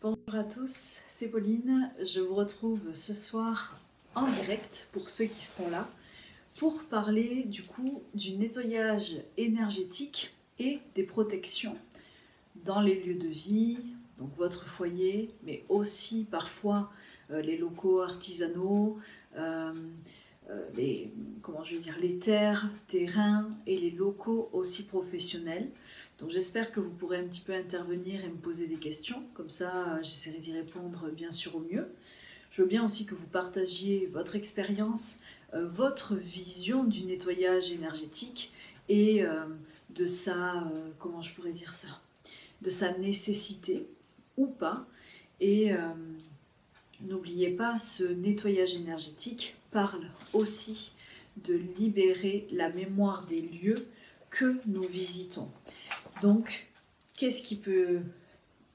Bonjour à tous, c'est Pauline. Je vous retrouve ce soir en direct pour ceux qui seront là pour parler du coup du nettoyage énergétique et des protections dans les lieux de vie, donc votre foyer, mais aussi parfois les locaux artisanaux, les terres, terrains et les locaux aussi professionnels. Donc j'espère que vous pourrez un petit peu intervenir et me poser des questions, comme ça j'essaierai d'y répondre bien sûr au mieux. Je veux bien aussi que vous partagiez votre expérience, votre vision du nettoyage énergétique et de sa, comment je pourrais dire ça, de sa nécessité ou pas. Et n'oubliez pas, ce nettoyage énergétique parle aussi de libérer la mémoire des lieux que nous visitons. Donc, qu'est-ce qui peut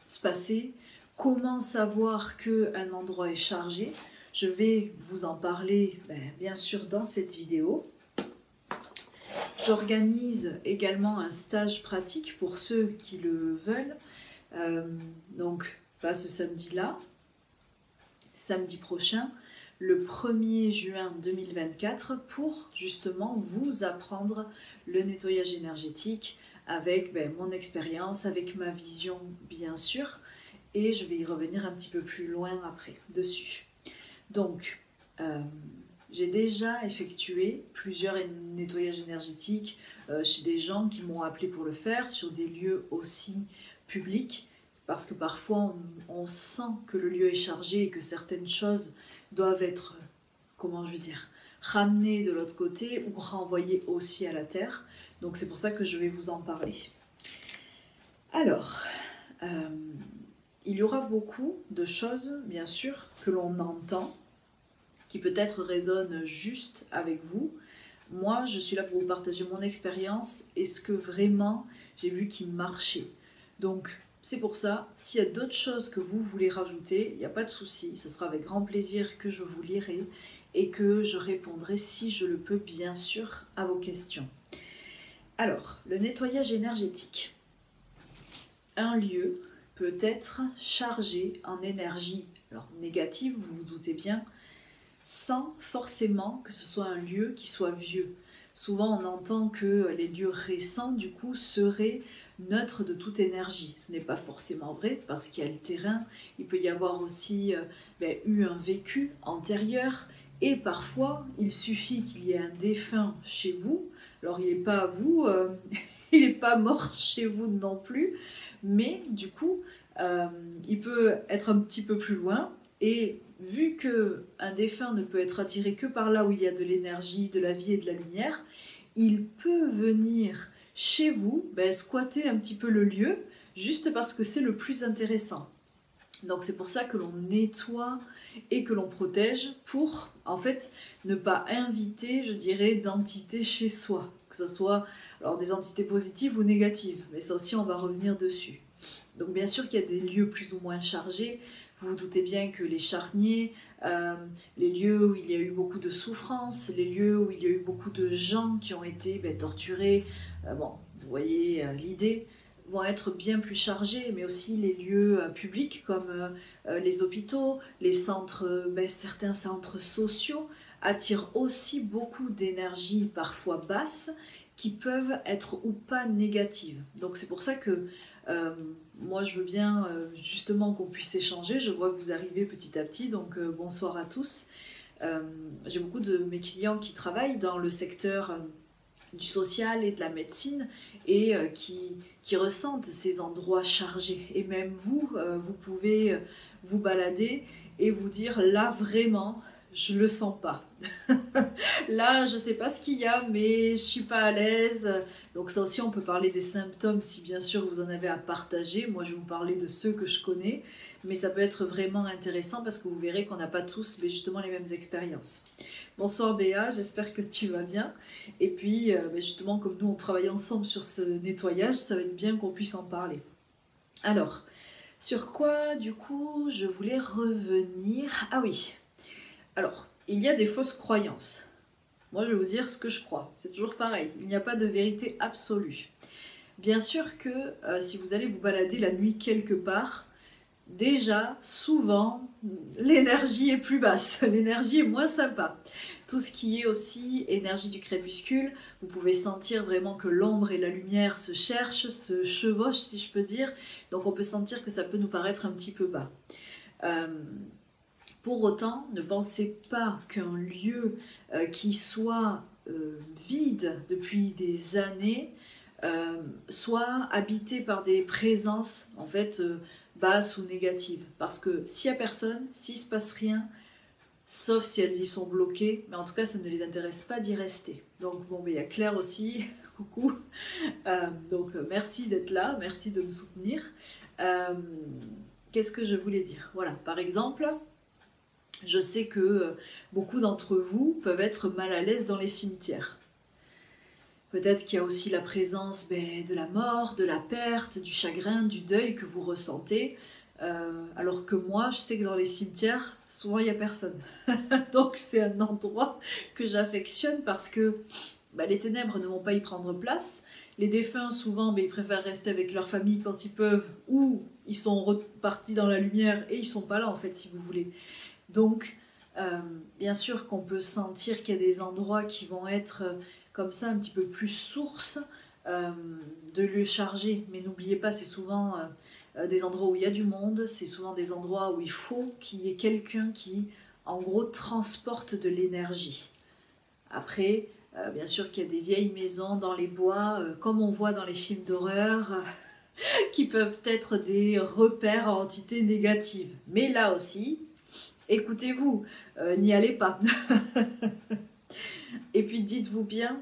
se passer? Comment savoir qu'un endroit est chargé? Je vais vous en parler bien sûr dans cette vidéo. J'organise également un stage pratique pour ceux qui le veulent. Donc, pas ce samedi-là, samedi prochain, le 1er juin 2024, pour justement vous apprendre le nettoyage énergétique avec mon expérience, avec ma vision bien sûr, et je vais y revenir un petit peu plus loin après dessus. Donc, j'ai déjà effectué plusieurs nettoyages énergétiques chez des gens qui m'ont appelé pour le faire, sur des lieux aussi publics, parce que parfois on sent que le lieu est chargé et que certaines choses doivent être, ramenées de l'autre côté ou renvoyées aussi à la terre. Donc c'est pour ça que je vais vous en parler. Alors, il y aura beaucoup de choses, bien sûr, que l'on entend, qui peut-être résonnent juste avec vous. Moi, je suis là pour vous partager mon expérience et ce que vraiment j'ai vu qui marchait. Donc, c'est pour ça, s'il y a d'autres choses que vous voulez rajouter, il n'y a pas de souci, ce sera avec grand plaisir que je vous lirai et que je répondrai, si je le peux, bien sûr, à vos questions. Alors, le nettoyage énergétique. Un lieu peut être chargé en énergie négative, vous vous doutez bien, sans forcément que ce soit un lieu qui soit vieux. Souvent, on entend que les lieux récents, du coup, seraient neutres de toute énergie. Ce n'est pas forcément vrai, parce qu'il y a le terrain, il peut y avoir aussi eu un vécu antérieur, et parfois, il suffit qu'il y ait un défunt chez vous. Alors, il n'est pas à vous, il n'est pas mort chez vous non plus, mais du coup, il peut être un petit peu plus loin, et vu qu'un défunt ne peut être attiré que par là où il y a de l'énergie, de la vie et de la lumière, il peut venir chez vous, squatter un petit peu le lieu, juste parce que c'est le plus intéressant. Donc c'est pour ça que l'on nettoie et que l'on protège, pour en fait ne pas inviter, je dirais, d'entités chez soi, que ce soit alors des entités positives ou négatives, mais ça aussi on va revenir dessus. Donc bien sûr qu'il y a des lieux plus ou moins chargés. Vous vous doutez bien que les charniers, les lieux où il y a eu beaucoup de souffrance, les lieux où il y a eu beaucoup de gens qui ont été torturés, vous voyez l'idée, vont être bien plus chargés, mais aussi les lieux publics comme les hôpitaux, les centres, certains centres sociaux attirent aussi beaucoup d'énergie parfois basse, qui peuvent être ou pas négatives. Donc c'est pour ça que moi je veux bien justement qu'on puisse échanger. Je vois que vous arrivez petit à petit, donc bonsoir à tous. J'ai beaucoup de mes clients qui travaillent dans le secteur du social et de la médecine, et qui ressentent ces endroits chargés. Et même vous, vous pouvez vous balader et vous dire, là vraiment, je le sens pas. Là, je sais pas ce qu'il y a, mais je suis pas à l'aise. Donc ça aussi, on peut parler des symptômes si bien sûr vous en avez à partager. Moi, je vais vous parler de ceux que je connais, mais ça peut être vraiment intéressant parce que vous verrez qu'on n'a pas tous justement les mêmes expériences. Bonsoir Béa, j'espère que tu vas bien. Et puis, justement, comme nous on travaille ensemble sur ce nettoyage, ça va être bien qu'on puisse en parler. Alors, sur quoi du coup je voulais revenir? Ah oui, alors, il y a des fausses croyances. Moi, je vais vous dire ce que je crois. C'est toujours pareil. Il n'y a pas de vérité absolue. Bien sûr que si vous allez vous balader la nuit quelque part, déjà, souvent, l'énergie est plus basse, l'énergie est moins sympa. Tout ce qui est aussi énergie du crépuscule, vous pouvez sentir vraiment que l'ombre et la lumière se cherchent, se chevauchent si je peux dire, donc on peut sentir que ça peut nous paraître un petit peu bas. Pour autant, ne pensez pas qu'un lieu qui soit vide depuis des années soit habité par des présences en fait basses ou négatives. Parce que s'il n'y a personne, s'il ne se passe rien, sauf si elles y sont bloquées, mais en tout cas ça ne les intéresse pas d'y rester. Donc bon, mais il y a Claire aussi, coucou. Donc merci d'être là, merci de me soutenir. Qu'est-ce que je voulais dire? Voilà, par exemple, je sais que beaucoup d'entre vous peuvent être mal à l'aise dans les cimetières. Peut-être qu'il y a aussi la présence de la mort, de la perte, du chagrin, du deuil que vous ressentez. Alors que moi, je sais que dans les cimetières, souvent il n'y a personne. Donc c'est un endroit que j'affectionne parce que les ténèbres ne vont pas y prendre place. Les défunts, souvent, ils préfèrent rester avec leur famille quand ils peuvent, ou ils sont repartis dans la lumière et ils ne sont pas là, en fait, si vous voulez. Donc, bien sûr qu'on peut sentir qu'il y a des endroits qui vont être comme ça, un petit peu plus source de lieux chargés. Mais n'oubliez pas, c'est souvent des endroits où il y a du monde, c'est souvent des endroits où il faut qu'il y ait quelqu'un qui, en gros, transporte de l'énergie. Après, bien sûr qu'il y a des vieilles maisons dans les bois, comme on voit dans les films d'horreur, qui peuvent être des repères à entités négatives. Mais là aussi, écoutez-vous, n'y allez pas. Et puis dites-vous bien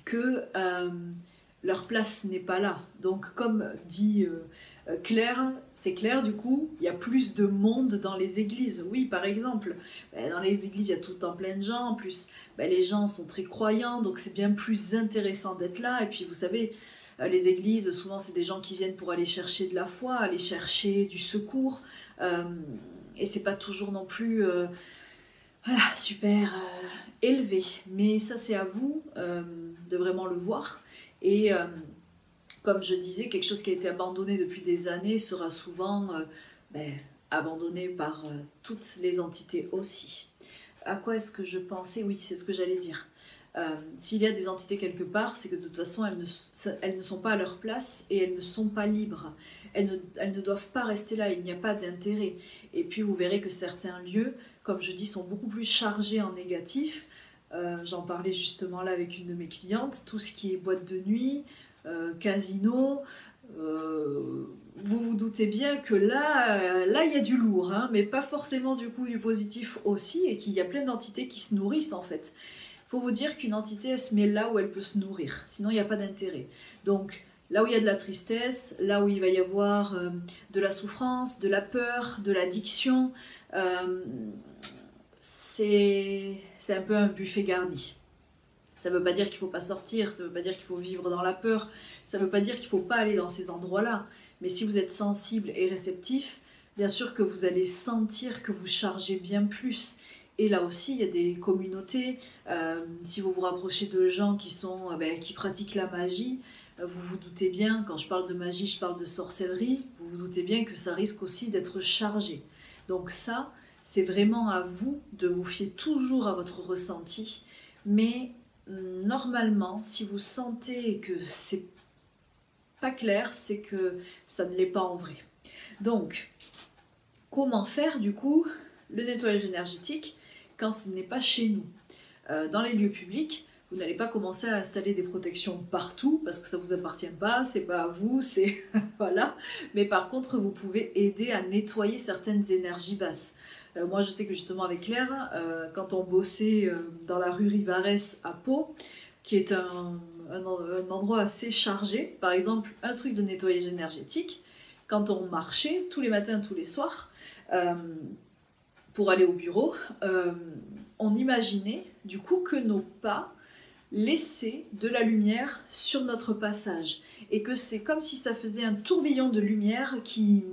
que leur place n'est pas là. Donc comme dit Claire, c'est clair du coup, il y a plus de monde dans les églises. Oui, par exemple, dans les églises, il y a tout le temps plein de gens. En plus, les gens sont très croyants, donc c'est bien plus intéressant d'être là. Et puis vous savez, les églises, souvent c'est des gens qui viennent pour aller chercher de la foi, aller chercher du secours. Et c'est pas toujours non plus super élevé. Mais ça c'est à vous de vraiment le voir. Et comme je disais, quelque chose qui a été abandonné depuis des années sera souvent abandonné par toutes les entités aussi. À quoi est-ce que je pensais? Oui, c'est ce que j'allais dire. S'il y a des entités quelque part, c'est que de toute façon, elles ne sont pas à leur place et elles ne sont pas libres. Elles ne doivent pas rester là, il n'y a pas d'intérêt. Et puis vous verrez que certains lieux, comme je dis, sont beaucoup plus chargés en négatif. J'en parlais justement là avec une de mes clientes, tout ce qui est boîte de nuit, casino, vous vous doutez bien que là il y a du lourd, hein, mais pas forcément du coup du positif aussi, et qu'il y a plein d'entités qui se nourrissent en fait. Il faut vous dire qu'une entité, elle se met là où elle peut se nourrir, sinon il n'y a pas d'intérêt. Donc là où il y a de la tristesse, là où il va y avoir de la souffrance, de la peur, de l'addiction, c'est un peu un buffet garni. Ça ne veut pas dire qu'il ne faut pas sortir, ça ne veut pas dire qu'il faut vivre dans la peur, ça ne veut pas dire qu'il ne faut pas aller dans ces endroits-là. Mais si vous êtes sensible et réceptif, bien sûr que vous allez sentir que vous chargez bien plus. Et là aussi, il y a des communautés, si vous vous rapprochez de gens qui pratiquent la magie, vous vous doutez bien, quand je parle de magie, je parle de sorcellerie, vous vous doutez bien que ça risque aussi d'être chargé. Donc ça, c'est vraiment à vous de vous fier toujours à votre ressenti, mais normalement, si vous sentez que c'est pas clair, c'est que ça ne l'est pas en vrai. Donc, comment faire du coup le nettoyage énergétique quand ce n'est pas chez nous? Dans les lieux publics, vous n'allez pas commencer à installer des protections partout parce que ça ne vous appartient pas, c'est pas à vous, c'est voilà. Mais par contre, vous pouvez aider à nettoyer certaines énergies basses. Moi, je sais que justement avec Claire, quand on bossait dans la rue Rivarès à Pau, qui est un endroit assez chargé, par exemple, un truc de nettoyage énergétique, quand on marchait tous les matins, tous les soirs, pour aller au bureau, on imaginait du coup que nos pas laissaient de la lumière sur notre passage. Et que c'est comme si ça faisait un tourbillon de lumière qui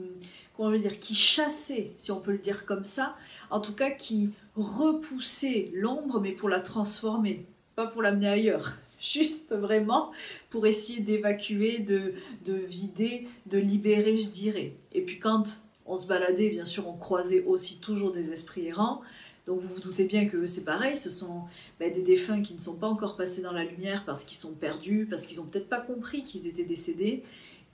chassait, si on peut le dire comme ça, en tout cas qui repoussait l'ombre, mais pour la transformer, pas pour l'amener ailleurs, juste vraiment pour essayer d'évacuer, de vider, de libérer, je dirais. Et puis quand on se baladait, bien sûr, on croisait aussi toujours des esprits errants. Donc vous vous doutez bien que c'est pareil, ce sont des défunts qui ne sont pas encore passés dans la lumière parce qu'ils sont perdus, parce qu'ils n'ont peut-être pas compris qu'ils étaient décédés.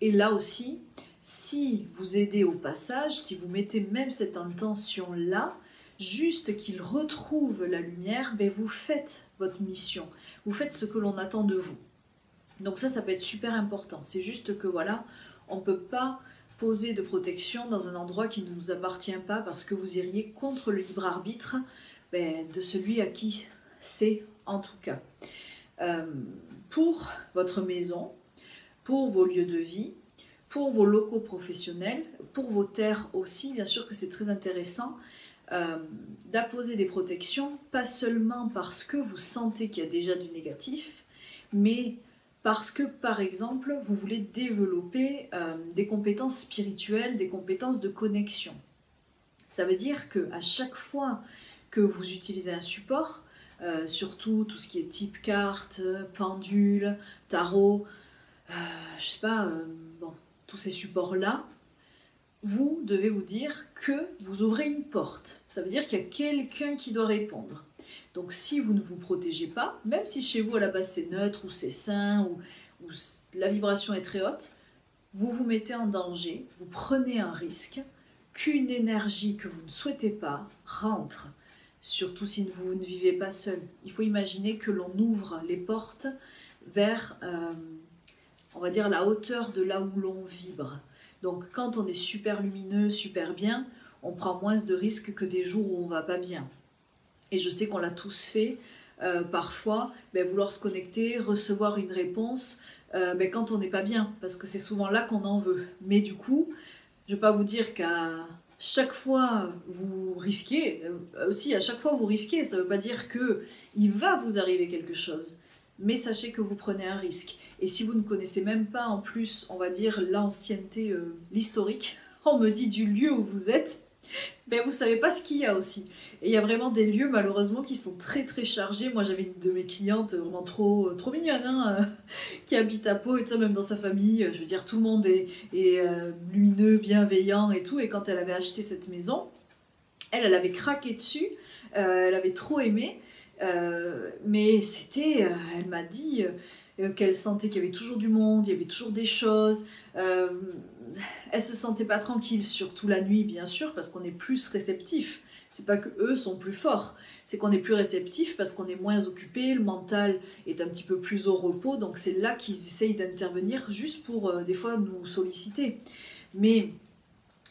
Et là aussi, si vous aidez au passage, si vous mettez même cette intention-là, juste qu'ils retrouvent la lumière, vous faites votre mission, vous faites ce que l'on attend de vous. Donc ça peut être super important. C'est juste que voilà, on ne peut pas poser de protection dans un endroit qui ne nous appartient pas parce que vous iriez contre le libre arbitre de celui à qui c'est en tout cas. Pour votre maison, pour vos lieux de vie, pour vos locaux professionnels, pour vos terres aussi, bien sûr que c'est très intéressant d'apposer des protections, pas seulement parce que vous sentez qu'il y a déjà du négatif, mais parce que, par exemple, vous voulez développer des compétences spirituelles, des compétences de connexion. Ça veut dire qu'à chaque fois que vous utilisez un support, surtout tout ce qui est type carte, pendule, tarot, je sais pas, tous ces supports-là, vous devez vous dire que vous ouvrez une porte. Ça veut dire qu'il y a quelqu'un qui doit répondre. Donc si vous ne vous protégez pas, même si chez vous à la base c'est neutre ou c'est sain ou la vibration est très haute, vous vous mettez en danger, vous prenez un risque qu'une énergie que vous ne souhaitez pas rentre. Surtout si vous ne vivez pas seul. Il faut imaginer que l'on ouvre les portes vers, on va dire, la hauteur de là où l'on vibre. Donc quand on est super lumineux, super bien, on prend moins de risques que des jours où on ne va pas bien. Et je sais qu'on l'a tous fait, parfois, vouloir se connecter, recevoir une réponse quand on n'est pas bien, parce que c'est souvent là qu'on en veut. Mais du coup, je ne vais pas vous dire qu'à chaque fois vous risquez, aussi à chaque fois vous risquez, ça ne veut pas dire qu'il va vous arriver quelque chose. Mais sachez que vous prenez un risque. Et si vous ne connaissez même pas en plus, on va dire, l'ancienneté, l'historique, on me dit du lieu où vous êtes, vous ne savez pas ce qu'il y a aussi. Et il y a vraiment des lieux malheureusement qui sont très très chargés. Moi j'avais une de mes clientes vraiment trop mignonne, qui habite à Pau et ça, même dans sa famille, je veux dire tout le monde est lumineux, bienveillant et tout. Et quand elle avait acheté cette maison, elle avait craqué dessus, elle avait trop aimé. Mais c'était, elle m'a dit qu'elle sentait qu'il y avait toujours du monde, il y avait toujours des choses. Elle se sentait pas tranquille, surtout la nuit bien sûr, parce qu'on est plus réceptif. C'est pas que eux sont plus forts, c'est qu'on est plus réceptif parce qu'on est moins occupé, le mental est un petit peu plus au repos, donc c'est là qu'ils essayent d'intervenir juste pour des fois nous solliciter. Mais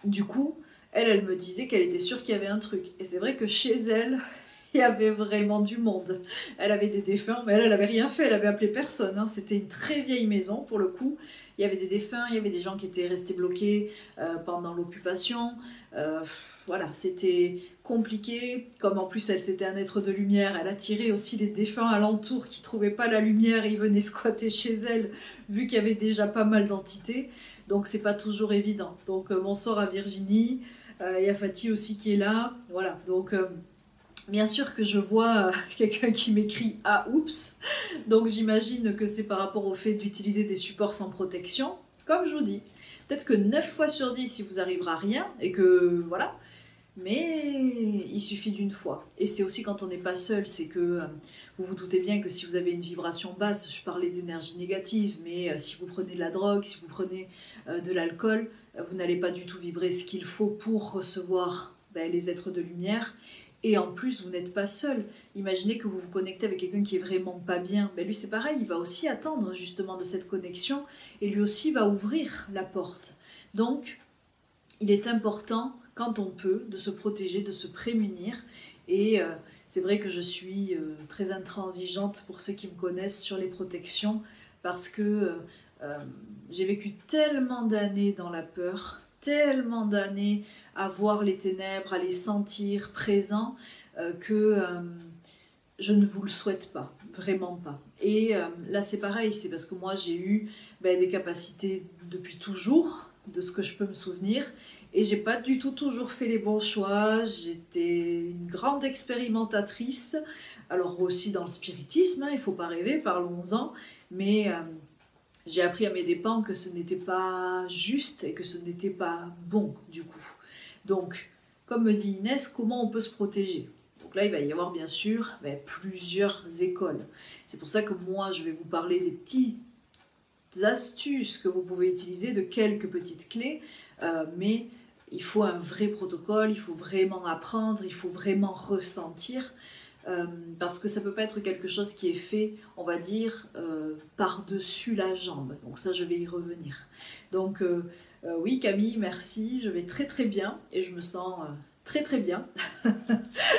du coup, elle me disait qu'elle était sûre qu'il y avait un truc. Et c'est vrai que chez elle, il y avait vraiment du monde. Elle avait des défunts, mais elle n'avait rien fait, elle avait appelé personne. C'était une très vieille maison pour le coup. Il y avait des défunts, il y avait des gens qui étaient restés bloqués pendant l'occupation. Voilà, c'était compliqué. Comme en plus elle c'était un être de lumière, elle attirait aussi les défunts alentours qui ne trouvaient pas la lumière et ils venaient squatter chez elle, vu qu'il y avait déjà pas mal d'entités. Donc c'est pas toujours évident. Donc bonsoir à Virginie. Il y a Fatih aussi qui est là. Voilà, donc... bien sûr que je vois quelqu'un qui m'écrit « Ah, oups !» Donc j'imagine que c'est par rapport au fait d'utiliser des supports sans protection. Comme je vous dis, peut-être que 9 fois sur 10, il vous arrivera rien, et que voilà, mais il suffit d'une fois. Et c'est aussi quand on n'est pas seul, c'est que vous vous doutez bien que si vous avez une vibration basse, je parlais d'énergie négative, mais si vous prenez de la drogue, si vous prenez de l'alcool, vous n'allez pas du tout vibrer ce qu'il faut pour recevoir les êtres de lumière. Et en plus, vous n'êtes pas seul. Imaginez que vous vous connectez avec quelqu'un qui est vraiment pas bien. Lui, c'est pareil, il va aussi attendre justement de cette connexion et lui aussi va ouvrir la porte. Donc, il est important, quand on peut, de se protéger, de se prémunir. Et c'est vrai que je suis très intransigeante pour ceux qui me connaissent sur les protections parce que j'ai vécu tellement d'années dans la peur, tellement d'années à voir les ténèbres, à les sentir présents, que je ne vous le souhaite pas, vraiment pas. Et là c'est pareil, c'est parce que moi j'ai eu des capacités depuis toujours, de ce que je peux me souvenir, et j'ai pas du tout toujours fait les bons choix. J'étais une grande expérimentatrice, alors aussi dans le spiritisme, il ne faut pas rêver, parlons-en, mais... j'ai appris à mes dépens que ce n'était pas juste et que ce n'était pas bon, du coup. Donc, comme me dit Inès, comment on peut se protéger? Donc là, il va y avoir bien sûr plusieurs écoles. C'est pour ça que moi, je vais vous parler des petites astuces que vous pouvez utiliser, de quelques petites clés, mais il faut un vrai protocole, il faut vraiment apprendre, il faut vraiment ressentir, parce que ça ne peut pas être quelque chose qui est fait, on va dire, par-dessus la jambe. Donc ça, je vais y revenir. Donc oui, Camille, merci, je vais très très bien et je me sens très très bien.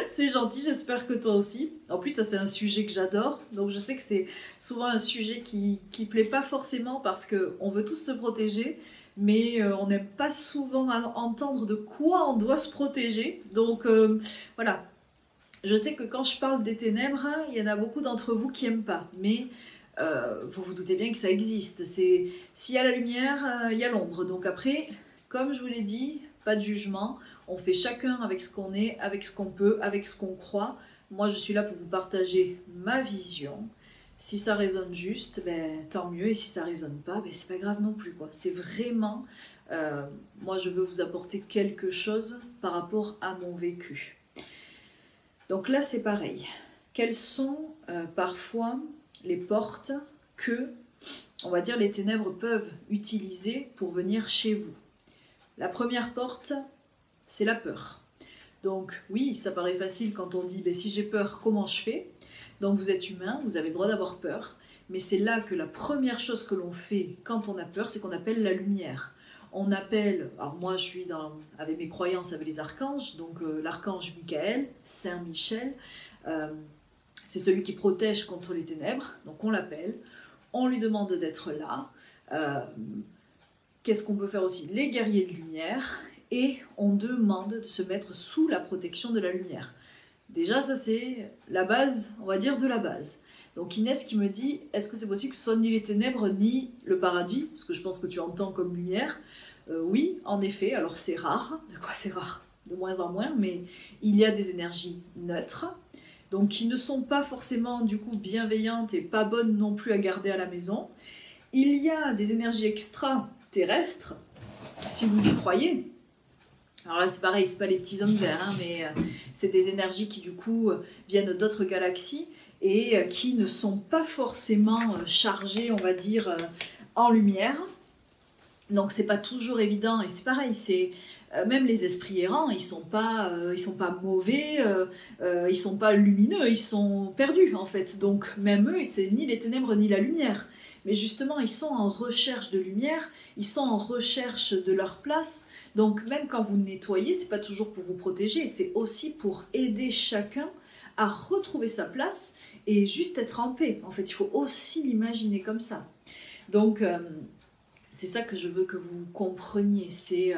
C'est gentil, j'espère que toi aussi. En plus, ça c'est un sujet que j'adore, donc je sais que c'est souvent un sujet qui plaît pas forcément parce qu'on veut tous se protéger, mais on n'aime pas souvent entendre de quoi on doit se protéger. Donc voilà, je sais que quand je parle des ténèbres, il y en a beaucoup d'entre vous qui n'aiment pas, mais vous vous doutez bien que ça existe. S'il y a la lumière, il y a l'ombre. Donc après, comme je vous l'ai dit, pas de jugement. On fait chacun avec ce qu'on est, avec ce qu'on peut, avec ce qu'on croit. Moi, je suis là pour vous partager ma vision. Si ça résonne juste, tant mieux. Et si ça résonne pas, c'est pas grave non plus, quoi. C'est vraiment... moi, je veux vous apporter quelque chose par rapport à mon vécu. Donc là, c'est pareil. Quelles sont parfois les portes que, on va dire, les ténèbres peuvent utiliser pour venir chez vous? La première porte, c'est la peur. Donc oui, ça paraît facile quand on dit si j'ai peur, comment je fais? Donc vous êtes humain, vous avez le droit d'avoir peur, mais c'est là que la première chose que l'on fait quand on a peur, c'est qu'on appelle la lumière. On appelle, alors moi je suis avec mes croyances avec les archanges, donc l'archange Michael, Saint Michel, c'est celui qui protège contre les ténèbres, donc on l'appelle, on lui demande d'être là. Qu'est-ce qu'on peut faire aussi? Les guerriers de lumière, et on demande de se mettre sous la protection de la lumière. Déjà, ça c'est la base, on va dire, de la base. Donc Inès qui me dit, est-ce que c'est possible que ce soit ni les ténèbres ni le paradis? Parce que je pense que tu entends comme lumière. Oui, en effet, alors c'est rare. De quoi c'est rare? De moins en moins, mais il y a des énergies neutres, donc qui ne sont pas forcément du coup bienveillantes et pas bonnes non plus à garder à la maison. Il y a des énergies extraterrestres, si vous y croyez. Alors là c'est pareil, c'est pas les petits hommes verts, mais c'est des énergies qui du coup viennent d'autres galaxies et qui ne sont pas forcément chargées, on va dire, en lumière. Donc c'est pas toujours évident, et c'est pareil, c'est même les esprits errants, ils sont pas mauvais, ils sont pas lumineux, ils sont perdus en fait. Donc même eux, c'est ni les ténèbres ni la lumière. Mais justement, ils sont en recherche de lumière, ils sont en recherche de leur place. Donc même quand vous nettoyez, c'est pas toujours pour vous protéger, c'est aussi pour aider chacun à retrouver sa place et juste être en paix. En fait, il faut aussi l'imaginer comme ça. Donc c'est ça que je veux que vous compreniez. C'est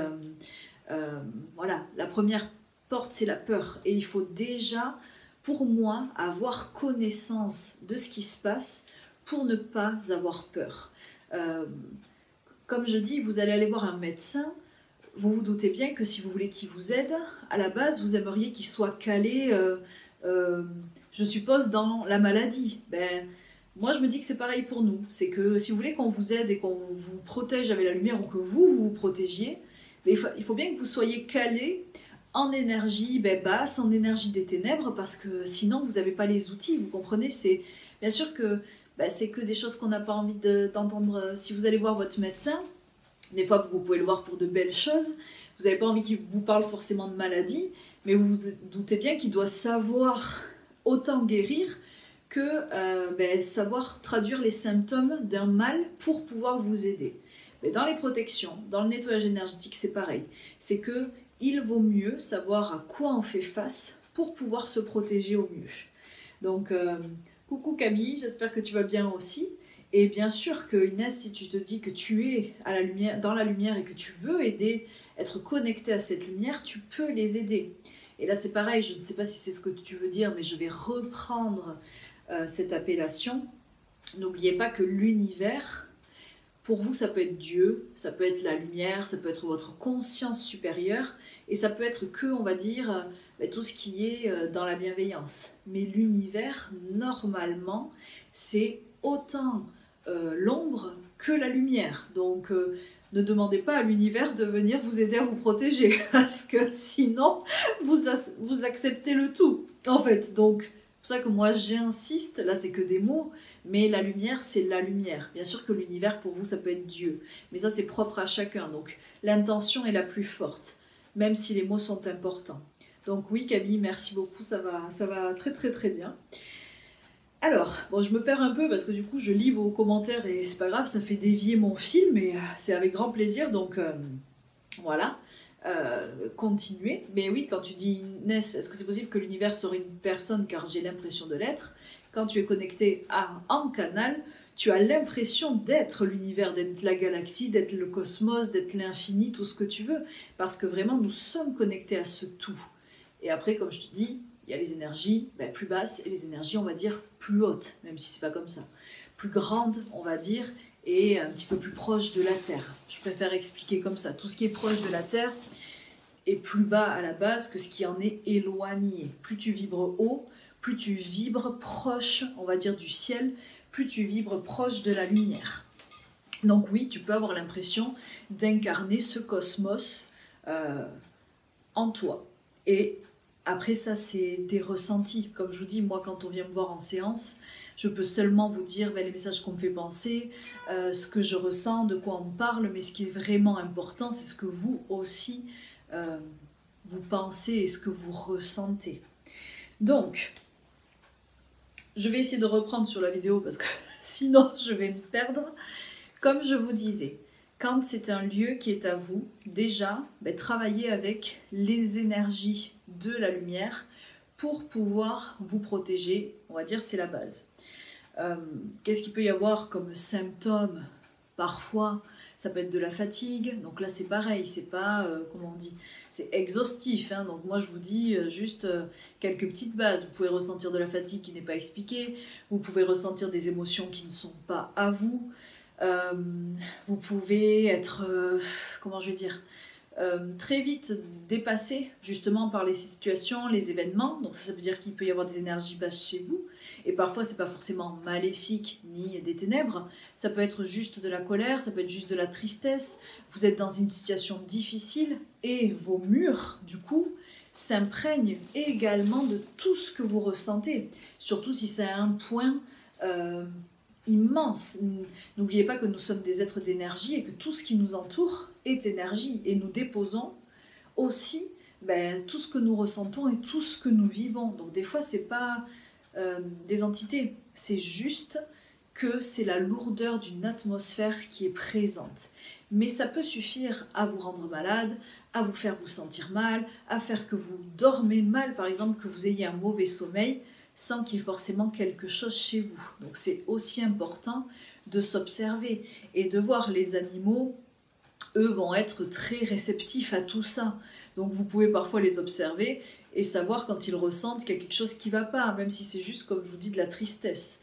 voilà, la première porte, c'est la peur. Et il faut déjà, pour moi, avoir connaissance de ce qui se passe pour ne pas avoir peur. Comme je dis, vous allez aller voir un médecin. Vous vous doutez bien que si vous voulez qu'il vous aide, à la base, vous aimeriez qu'il soit calé, je suppose, dans la maladie. Moi, je me dis que c'est pareil pour nous. C'est que si vous voulez qu'on vous aide et qu'on vous protège avec la lumière, ou que vous vous protégiez, il faut bien que vous soyez calé en énergie basse, en énergie des ténèbres, parce que sinon, vous n'avez pas les outils, vous comprenez? C'est bien sûr que c'est que des choses qu'on n'a pas envie d'entendre. Si vous allez voir votre médecin, des fois, vous pouvez le voir pour de belles choses. Vous n'avez pas envie qu'il vous parle forcément de maladie, mais vous vous doutez bien qu'il doit savoir autant guérir que savoir traduire les symptômes d'un mal pour pouvoir vous aider. Mais dans les protections, dans le nettoyage énergétique, c'est pareil. C'est que il vaut mieux savoir à quoi on fait face pour pouvoir se protéger au mieux. Donc, coucou Camille, j'espère que tu vas bien aussi. Et bien sûr que Inès, si tu te dis que tu es à la lumière, dans la lumière et que tu veux aider, être connecté à cette lumière, tu peux les aider. Et là c'est pareil, je ne sais pas si c'est ce que tu veux dire, mais je vais reprendre cette appellation. N'oubliez pas que l'univers, pour vous ça peut être Dieu, ça peut être la lumière, ça peut être votre conscience supérieure, et ça peut être que, on va dire, tout ce qui est dans la bienveillance. Mais l'univers, normalement, c'est autant l'ombre que la lumière. Donc ne demandez pas à l'univers de venir vous aider à vous protéger, parce que sinon, vous acceptez le tout, en fait. Donc, c'est pour ça que moi, j'insiste, là, c'est que des mots, mais la lumière, c'est la lumière. Bien sûr que l'univers, pour vous, ça peut être Dieu, mais ça, c'est propre à chacun. Donc, l'intention est la plus forte, même si les mots sont importants. Donc oui, Camille, merci beaucoup, ça va très très très bien. Alors, bon, je me perds un peu parce que du coup, je lis vos commentaires et c'est pas grave, ça fait dévier mon fil, mais c'est avec grand plaisir, donc voilà, continuez. Mais oui, quand tu dis Inès, est-ce que c'est possible que l'univers serait une personne, car j'ai l'impression de l'être, quand tu es connecté à un canal, tu as l'impression d'être l'univers, d'être la galaxie, d'être le cosmos, d'être l'infini, tout ce que tu veux, parce que vraiment, nous sommes connectés à ce tout. Et après, comme je te dis, il y a les énergies plus basses et les énergies, on va dire, plus hautes, même si c'est pas comme ça. Plus grandes, on va dire, et un petit peu plus proches de la Terre. Je préfère expliquer comme ça. Tout ce qui est proche de la Terre est plus bas à la base que ce qui en est éloigné. Plus tu vibres haut, plus tu vibres proche, on va dire, du ciel, plus tu vibres proche de la lumière. Donc oui, tu peux avoir l'impression d'incarner ce cosmos en toi. Et après ça, c'est des ressentis. Comme je vous dis, moi, quand on vient me voir en séance, je peux seulement vous dire les messages qu'on me fait penser, ce que je ressens, de quoi on me parle, mais ce qui est vraiment important, c'est ce que vous aussi, vous pensez et ce que vous ressentez. Donc, je vais essayer de reprendre sur la vidéo parce que sinon, je vais me perdre. Comme je vous disais, quand c'est un lieu qui est à vous, déjà, travaillez avec les énergies de la lumière pour pouvoir vous protéger. On va dire c'est la base. Qu'est-ce qu'il peut y avoir comme symptômes? Parfois, ça peut être de la fatigue. Donc là, c'est pareil, c'est pas, comment on dit, c'est exhaustif. Hein, donc moi, je vous dis juste quelques petites bases. Vous pouvez ressentir de la fatigue qui n'est pas expliquée. Vous pouvez ressentir des émotions qui ne sont pas à vous. Vous pouvez être, comment je vais dire, très vite dépassé justement par les situations, les événements. Donc ça veut dire qu'il peut y avoir des énergies basses chez vous. Et parfois, c'est pas forcément maléfique ni des ténèbres. Ça peut être juste de la colère, ça peut être juste de la tristesse. Vous êtes dans une situation difficile et vos murs, du coup, s'imprègnent également de tout ce que vous ressentez. Surtout si c'est à un point immense. N'oubliez pas que nous sommes des êtres d'énergie et que tout ce qui nous entoure est énergie. Et nous déposons aussi tout ce que nous ressentons et tout ce que nous vivons. Donc des fois, c'est pas des entités, c'est juste que c'est la lourdeur d'une atmosphère qui est présente. Mais ça peut suffire à vous rendre malade, à vous faire vous sentir mal, à faire que vous dormez mal, par exemple, que vous ayez un mauvais sommeil, sans qu'il y ait forcément quelque chose chez vous. Donc c'est aussi important de s'observer et de voir les animaux, eux vont être très réceptifs à tout ça. Donc vous pouvez parfois les observer et savoir quand ils ressentent qu'il y a quelque chose qui ne va pas, même si c'est juste, comme je vous dis, de la tristesse.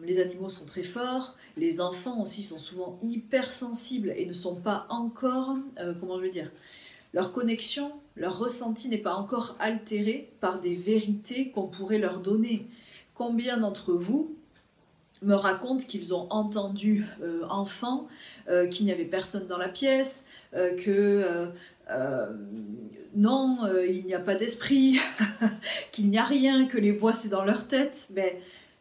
Les animaux sont très forts, les enfants aussi sont souvent hypersensibles et ne sont pas encore, comment je veux dire, leur connexion, leur ressenti n'est pas encore altéré par des vérités qu'on pourrait leur donner. Combien d'entre vous me racontent qu'ils ont entendu enfant qu'il n'y avait personne dans la pièce, non, il n'y a pas d'esprit, qu'il n'y a rien, que les voix c'est dans leur tête.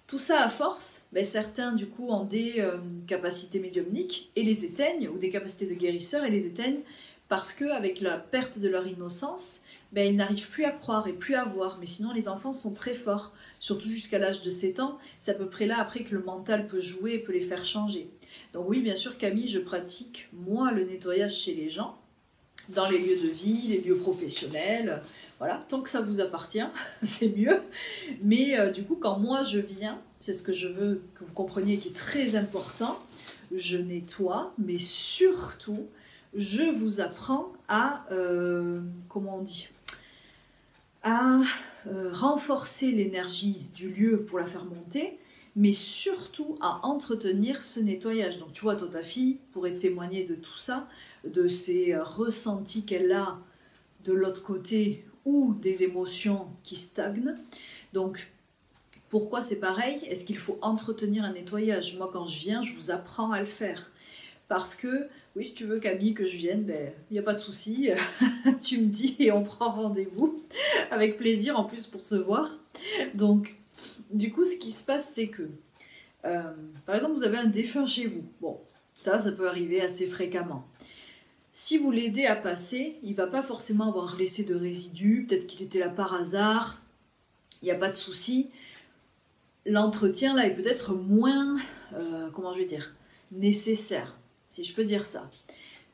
Tout ça à force, certains du coup ont des capacités médiumniques et les éteignent, ou des capacités de guérisseurs et les éteignent, parce qu'avec la perte de leur innocence, ils n'arrivent plus à croire et plus à voir. Mais sinon, les enfants sont très forts, surtout jusqu'à l'âge de 7 ans. C'est à peu près là, après, que le mental peut jouer et peut les faire changer. Donc oui, bien sûr, Camille, je pratique, moi, le nettoyage chez les gens, dans les lieux de vie, les lieux professionnels. Voilà, tant que ça vous appartient, c'est mieux. Mais du coup, quand moi, je viens, c'est ce que je veux que vous compreniez qui est très important, je nettoie, mais surtout, je vous apprends à, comment on dit, à renforcer l'énergie du lieu pour la faire monter, mais surtout à entretenir ce nettoyage. Donc tu vois, toi, ta fille pourrait témoigner de tout ça, de ces ressentis qu'elle a de l'autre côté ou des émotions qui stagnent. Donc pourquoi c'est pareil? Est-ce qu'il faut entretenir un nettoyage? Moi, quand je viens, je vous apprends à le faire. Parce que oui, si tu veux Camille que je vienne, ben, il n'y a pas de souci, tu me dis et on prend rendez-vous, avec plaisir en plus pour se voir. Donc, du coup, ce qui se passe, c'est que, par exemple, vous avez un défunt chez vous. Bon, ça peut arriver assez fréquemment. Si vous l'aidez à passer, il ne va pas forcément avoir laissé de résidus, peut-être qu'il était là par hasard, il n'y a pas de souci. L'entretien là est peut-être moins, comment je vais dire, nécessaire, si je peux dire ça.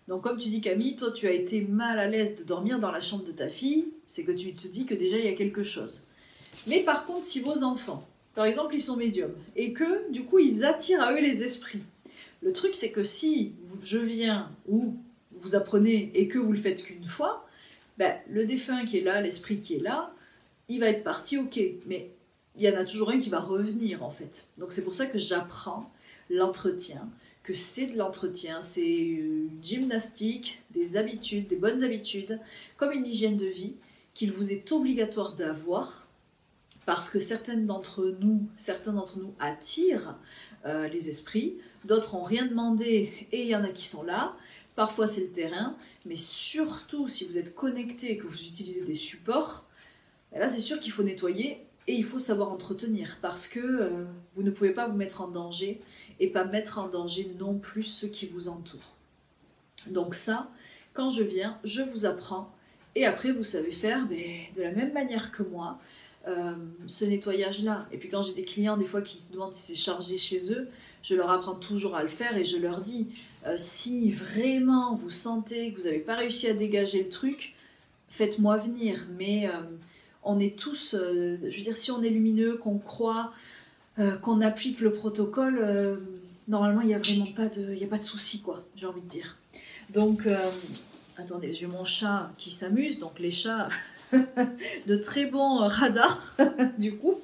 Donc comme tu dis Camille, toi tu as été mal à l'aise de dormir dans la chambre de ta fille, c'est que tu te dis que déjà il y a quelque chose. Mais par contre, si vos enfants, par exemple ils sont médiums, et que du coup ils attirent à eux les esprits, le truc c'est que si je viens ou vous apprenez et que vous le faites qu'une fois, ben, le défunt qui est là, l'esprit qui est là, il va être parti, ok, mais il y en a toujours un qui va revenir en fait. Donc c'est pour ça que j'apprends l'entretien, que c'est de l'entretien, c'est une gymnastique, des habitudes, des bonnes habitudes, comme une hygiène de vie qu'il vous est obligatoire d'avoir, parce que certains d'entre nous attirent les esprits, d'autres n'ont rien demandé et il y en a qui sont là. Parfois c'est le terrain, mais surtout si vous êtes connecté et que vous utilisez des supports, là c'est sûr qu'il faut nettoyer et il faut savoir entretenir parce que vous ne pouvez pas vous mettre en danger et pas mettre en danger non plus ceux qui vous entourent. Donc ça, quand je viens, je vous apprends et après vous savez faire de la même manière que moi ce nettoyage-là. Et puis quand j'ai des clients des fois qui se demandent si c'est chargé chez eux, je leur apprends toujours à le faire et je leur dis si vraiment vous sentez que vous n'avez pas réussi à dégager le truc, faites-moi venir. Mais on est tous, je veux dire, si on est lumineux, qu'on croit, qu'on applique le protocole, normalement il n'y a vraiment pas de souci, quoi, j'ai envie de dire. Donc, attendez, j'ai mon chat qui s'amuse, donc les chats de très bons radars, du coup.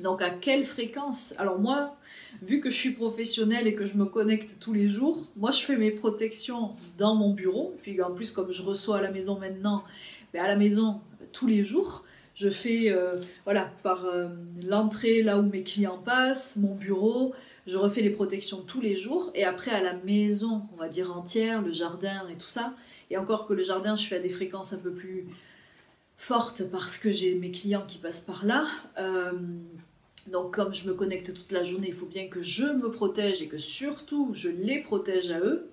Donc à quelle fréquence? Alors moi, vu que je suis professionnelle et que je me connecte tous les jours, moi je fais mes protections dans mon bureau, puis en plus comme je reçois à la maison maintenant, à la maison tous les jours, je fais voilà, par l'entrée là où mes clients passent, mon bureau, je refais les protections tous les jours, et après à la maison, on va dire entière, le jardin et tout ça, et encore que le jardin je fais à des fréquences un peu plus fortes parce que j'ai mes clients qui passent par là, donc comme je me connecte toute la journée, il faut bien que je me protège et que surtout je les protège à eux.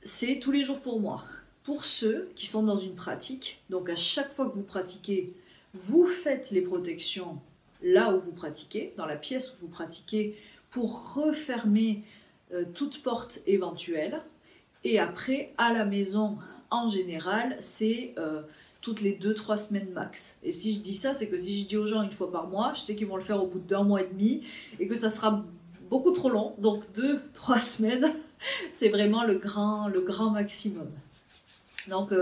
C'est tous les jours pour moi. Pour ceux qui sont dans une pratique, donc à chaque fois que vous pratiquez, vous faites les protections là où vous pratiquez, dans la pièce où vous pratiquez, pour refermer toute porte éventuelle. Et après, à la maison, en général, c'est toutes les 2-3 semaines max. Et si je dis ça, c'est que si je dis aux gens une fois par mois, je sais qu'ils vont le faire au bout d'1 mois et demi et que ça sera beaucoup trop long. Donc 2-3 semaines, c'est vraiment le grand maximum. Donc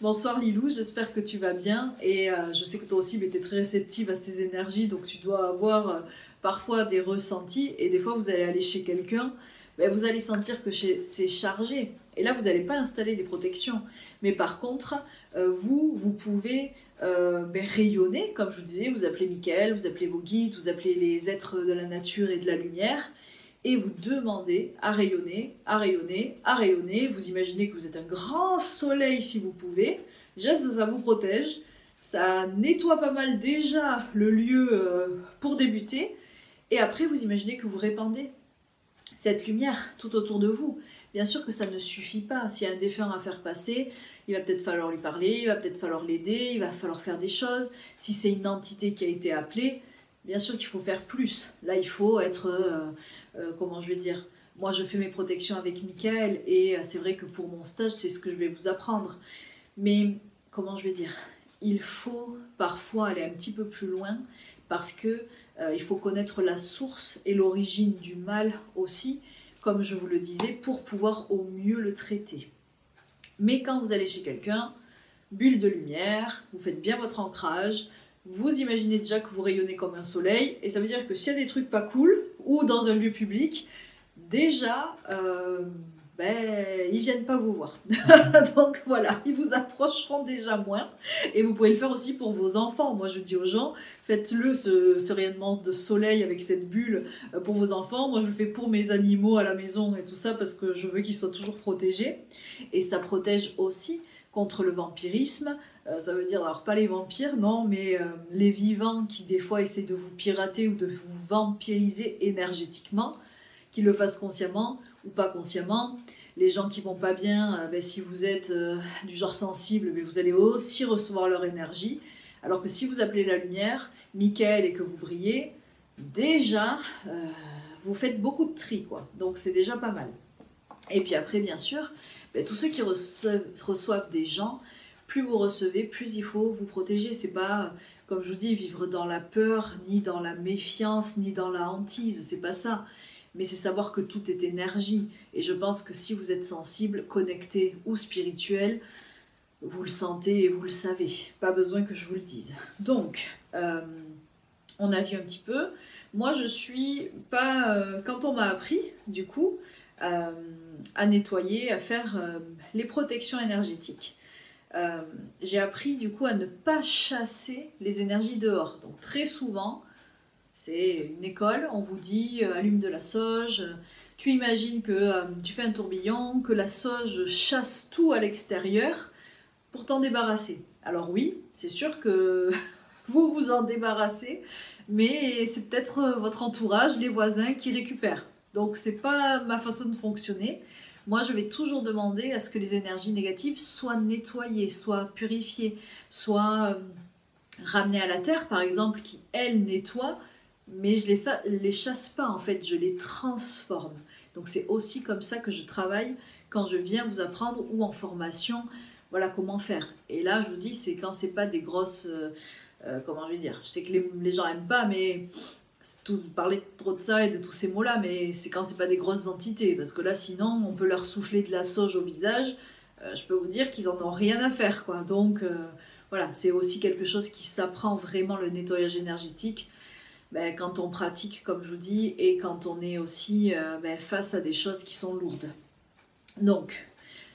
bonsoir Lilou, j'espère que tu vas bien et je sais que toi aussi tu es très réceptive à ces énergies, donc tu dois avoir parfois des ressentis et des fois vous allez aller chez quelqu'un, vous allez sentir que c'est chargé et là vous n'allez pas installer des protections, mais par contre vous pouvez rayonner, comme je vous disais, vous appelez Michael, vous appelez vos guides, vous appelez les êtres de la nature et de la lumière, et vous demandez à rayonner, à rayonner, à rayonner. Vous imaginez que vous êtes un grand soleil si vous pouvez. Déjà, ça vous protège. Ça nettoie pas mal déjà le lieu pour débuter. Et après, vous imaginez que vous répandez cette lumière tout autour de vous. Bien sûr que ça ne suffit pas. S'il y a un défunt à faire passer, il va peut-être falloir lui parler, il va peut-être falloir l'aider, il va falloir faire des choses. Si c'est une entité qui a été appelée, bien sûr qu'il faut faire plus. Là, il faut être... comment je vais dire, moi je fais mes protections avec Michael et c'est vrai que pour mon stage c'est ce que je vais vous apprendre, mais comment je vais dire, il faut parfois aller un petit peu plus loin parce que il faut connaître la source et l'origine du mal aussi, comme je vous le disais, pour pouvoir au mieux le traiter. Mais quand vous allez chez quelqu'un, bulle de lumière, vous faites bien votre ancrage, vous imaginez déjà que vous rayonnez comme un soleil, et ça veut dire que s'il y a des trucs pas cool, ou dans un lieu public, déjà, ben, ils viennent pas vous voir. Donc voilà, ils vous approcheront déjà moins. Et vous pouvez le faire aussi pour vos enfants. Moi, je dis aux gens, faites-le ce rayonnement de soleil avec cette bulle pour vos enfants. Moi, je le fais pour mes animaux à la maison et tout ça parce que je veux qu'ils soient toujours protégés. Et ça protège aussi contre le vampirisme. Ça veut dire, alors pas les vampires, non, mais les vivants qui des fois essaient de vous pirater ou de vous vampiriser énergétiquement, qu'ils le fassent consciemment ou pas consciemment. Les gens qui vont pas bien, ben, si vous êtes du genre sensible, ben, vous allez aussi recevoir leur énergie. Alors que si vous appelez la lumière, Michael, et que vous brillez, déjà, vous faites beaucoup de tri, quoi. Donc c'est déjà pas mal. Et puis après, bien sûr, ben, tous ceux qui reçoivent des gens, plus vous recevez, plus il faut vous protéger. C'est pas, comme je vous dis, vivre dans la peur, ni dans la méfiance, ni dans la hantise, c'est pas ça. Mais c'est savoir que tout est énergie. Et je pense que si vous êtes sensible, connecté ou spirituel, vous le sentez et vous le savez. Pas besoin que je vous le dise. Donc, on a vu un petit peu. Moi, je suis pas... quand on m'a appris, du coup, à nettoyer, à faire les protections énergétiques, j'ai appris, du coup, à ne pas chasser les énergies dehors. Donc, très souvent... C'est une école, on vous dit allume de la sauge, tu imagines que tu fais un tourbillon, que la sauge chasse tout à l'extérieur pour t'en débarrasser. Alors oui, c'est sûr que vous vous en débarrassez, mais c'est peut-être votre entourage, les voisins qui récupèrent. Donc c'est pas ma façon de fonctionner. Moi je vais toujours demander à ce que les énergies négatives soient nettoyées, soient purifiées, soient ramenées à la terre par exemple, qui elle nettoie. Mais je les chasse pas en fait, je les transforme. Donc c'est aussi comme ça que je travaille quand je viens vous apprendre ou en formation, voilà comment faire. Et là je vous dis, c'est quand c'est pas des grosses, comment je vais dire, je sais que les gens aiment pas, mais parler trop de ça et de tous ces mots-là, mais c'est quand c'est pas des grosses entités, parce que là sinon on peut leur souffler de la sauge au visage, je peux vous dire qu'ils en ont rien à faire quoi. Donc voilà, c'est aussi quelque chose qui s'apprend vraiment, le nettoyage énergétique. Ben, quand on pratique, comme je vous dis, et quand on est aussi ben, face à des choses qui sont lourdes. Donc,